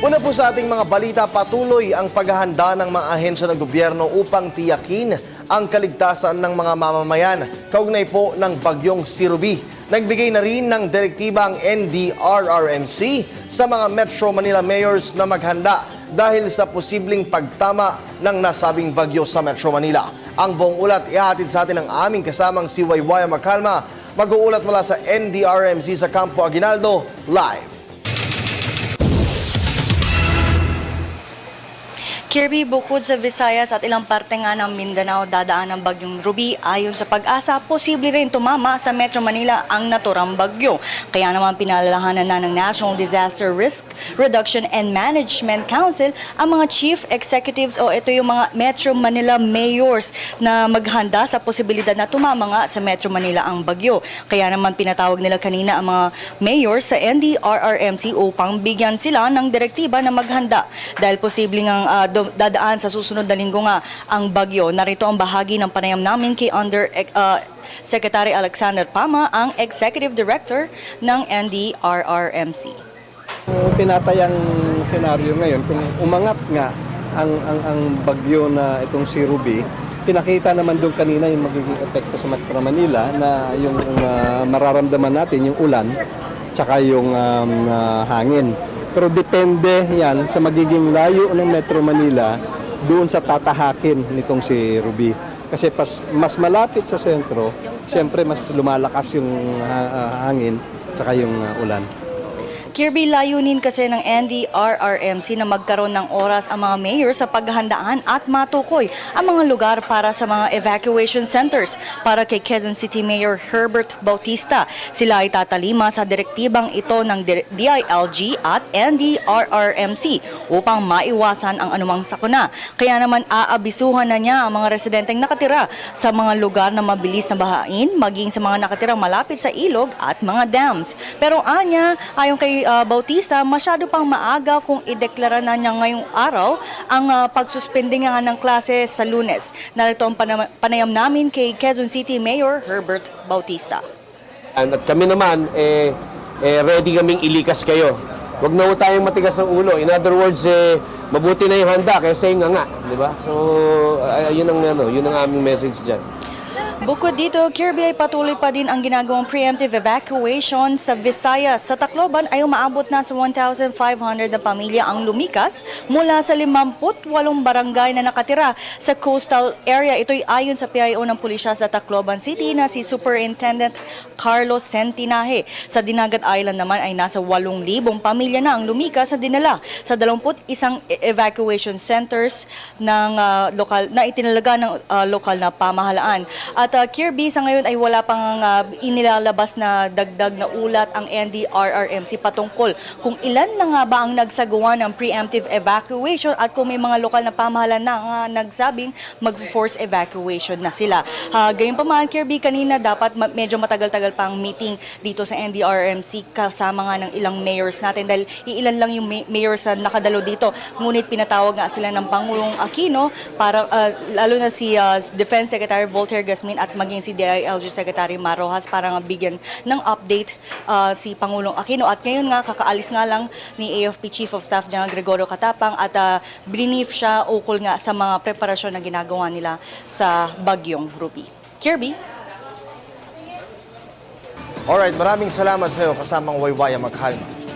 Una po sa ating mga balita, patuloy ang paghahanda ng mga ahensya ng gobyerno upang tiyakin ang kaligtasan ng mga mamamayan. Kaugnay po ng bagyong si Ruby. Nagbigay na rin ng direktiba ang NDRRMC sa mga Metro Manila mayors na maghanda dahil sa posibleng pagtama ng nasabing bagyo sa Metro Manila. Ang buong ulat ihahatid sa atin ng aming kasamang si Waywaya Macalma. Mag-uulat mula sa NDRRMC sa Campo Aguinaldo, live. Kirby, bukod sa Visayas at ilang parte nga ng Mindanao dadaan ng bagyong Ruby, ayon sa Pag-asa, posible rin tumama sa Metro Manila ang naturang bagyo. Kaya naman pinalalahanan na ng National Disaster Risk Reduction and Management Council ang mga chief executives o ito yung mga Metro Manila mayors na maghanda sa posibilidad na tumama nga sa Metro Manila ang bagyo. Kaya naman pinatawag nila kanina ang mga mayors sa NDRRMC upang bigyan sila ng direktiba na maghanda dahil posibleng ang dadaan sa susunod na linggo nga ang bagyo. Narito ang bahagi ng panayam namin kay Secretary Alexander Pama, ang Executive Director ng NDRRMC. Tinatayang senaryo ngayon, kung umangat nga ang bagyo na itong si Ruby, pinakita naman doon kanina yung magiging epekto sa Metro Manila na yung mararamdaman natin yung ulan tsaka yung hangin. Pero depende yan sa magiging layo ng Metro Manila doon sa tatahakin nitong si Ruby. Kasi mas malapit sa sentro, siyempre mas lumalakas yung hangin tsaka yung ulan. Kirby, layunin kasi ng NDRRMC na magkaroon ng oras ang mga mayor sa paghahandaan at matukoy ang mga lugar para sa mga evacuation centers para kay Quezon City Mayor Herbert Bautista. Sila ay tatalima sa direktibang ito ng DILG at NDRRMC upang maiwasan ang anumang sakuna. Kaya naman aabisuhan na niya ang mga residenteng nakatira sa mga lugar na mabilis na bahain, maging sa mga nakatirang malapit sa ilog at mga dams. Pero anya, ayon kay Bautista, masyado pang maaga kung ideklara na niya ngayong araw ang pagsuspende nga ng klase sa Lunes. Narito ang panayam namin kay Quezon City Mayor Herbert Bautista. At kami naman, ready kaming ilikas kayo. Huwag na tayong matigas ng ulo. In other words, mabuti na yung handa kaysa yung nga, di ba? So, yun ang aming message dyan. Bukod dito, Kirby, ay patuloy pa din ang ginagawang preemptive evacuation sa Visayas. Sa Tacloban ay umaabot na sa 1,500 na pamilya ang lumikas mula sa 58 barangay na nakatira sa coastal area. Ito'y ayon sa PIO ng pulisya sa Tacloban City na si Superintendent Carlos Centinaje. Sa Dinagat Island naman ay nasa 8,000 pamilya na ang lumikas sa dinala sa 21 evacuation centers ng lokal na itinalaga ng lokal na pamahalaan. At Kirby, sa ngayon ay wala pang inilalabas na dagdag na ulat ang NDRRMC patungkol kung ilan na nga ba ang nagsagawa ng preemptive evacuation at kung may mga lokal na pamahalaan na nagsabing mag-force evacuation na sila. Gayunpaman, Kirby, kanina dapat medyo matagal-tagal pang meeting dito sa NDRRMC kasama nga ng ilang mayors natin dahil iilan lang yung mayors na nakadalo dito. Ngunit pinatawag nga sila ng Pangulong Aquino para lalo na si Defense Secretary Voltaire Gasmin at maging si DILG Secretary Marojas para nga bigyan ng update si Pangulong Aquino. At ngayon nga, kakaalis nga lang ni AFP Chief of Staff General Gregorio Katapang at brief siya ukol nga sa mga preparasyon na ginagawa nila sa bagyong Ruby. Kirby? Alright, maraming salamat sa iyo kasamang Waywaya Macalma.